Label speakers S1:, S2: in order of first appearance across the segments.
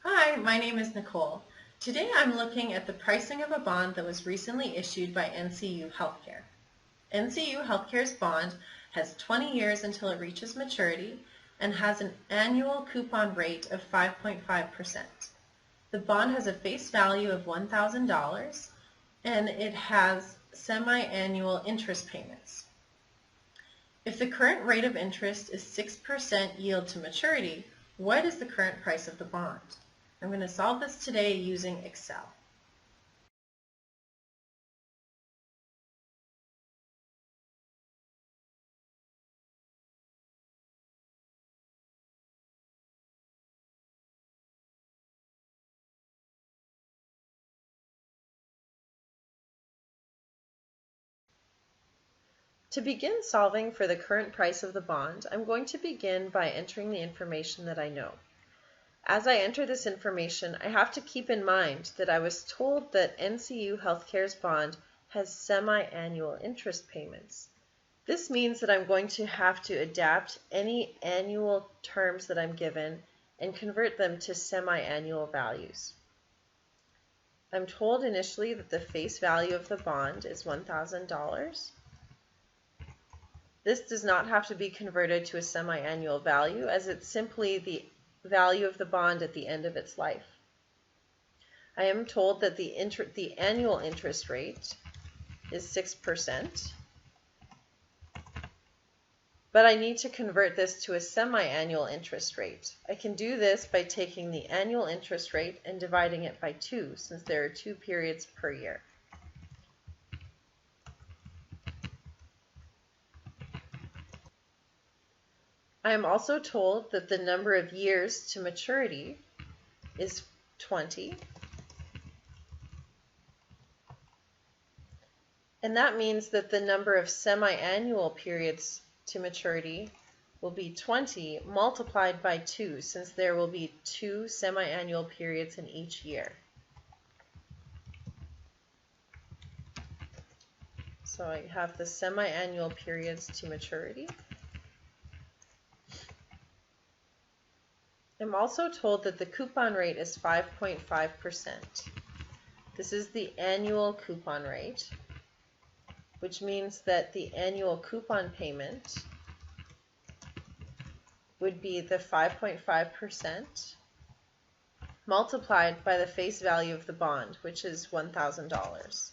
S1: Hi, my name is Nicole. Today I'm looking at the pricing of a bond that was recently issued by NCU Healthcare. NCU Healthcare's bond has 20 years until it reaches maturity and has an annual coupon rate of 5.5%. The bond has a face value of $1,000 and it has semi-annual interest payments. If the current rate of interest is 6% yield to maturity, what is the current price of the bond? I'm going to solve this today using Excel. To begin solving for the current price of the bond, I'm going to begin by entering the information that I know. As I enter this information, I have to keep in mind that I was told that NCU Healthcare's bond has semi-annual interest payments. This means that I'm going to have to adapt any annual terms that I'm given and convert them to semi-annual values. I'm told initially that the face value of the bond is $1,000. This does not have to be converted to a semi-annual value, as it's simply the value of the bond at the end of its life. I am told that the annual interest rate is 6%, but I need to convert this to a semi-annual interest rate. I can do this by taking the annual interest rate and dividing it by 2, since there are 2 periods per year. I am also told that the number of years to maturity is 20. And that means that the number of semi-annual periods to maturity will be 20 multiplied by 2, since there will be 2 semi-annual periods in each year. So I have the semi-annual periods to maturity. I'm also told that the coupon rate is 5.5%. This is the annual coupon rate, which means that the annual coupon payment would be the 5.5% multiplied by the face value of the bond, which is $1,000.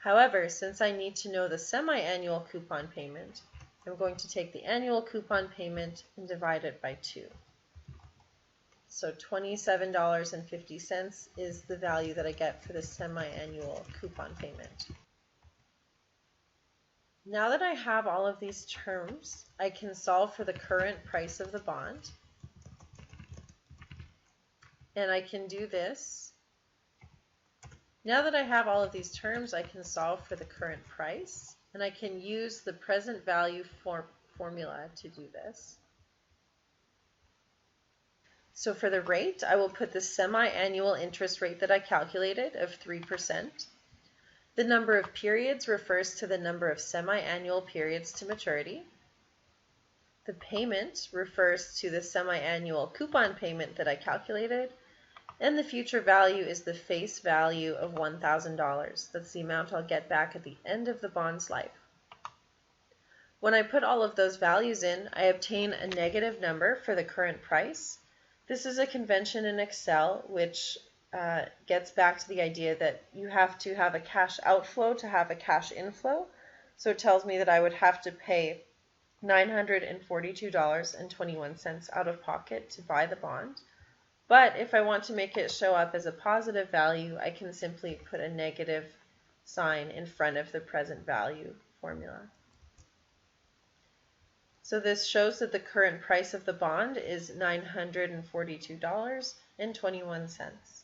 S1: However, since I need to know the semi-annual coupon payment, I'm going to take the annual coupon payment and divide it by 2. So $27.50 is the value that I get for the semi-annual coupon payment. Now that I have all of these terms, I can solve for the current price of the bond. And I can do this. Now that I have all of these terms, I can solve for the current price. And I can use the present value formula to do this. So for the rate, I will put the semi-annual interest rate that I calculated of 3%. The number of periods refers to the number of semi-annual periods to maturity. The payment refers to the semi-annual coupon payment that I calculated. And the future value is the face value of $1,000. That's the amount I'll get back at the end of the bond's life. When I put all of those values in, I obtain a negative number for the current price. This is a convention in Excel which gets back to the idea that you have to have a cash outflow to have a cash inflow. So it tells me that I would have to pay $942.21 out of pocket to buy the bond. But if I want to make it show up as a positive value, I can simply put a negative sign in front of the present value formula. So this shows that the current price of the bond is $942.21.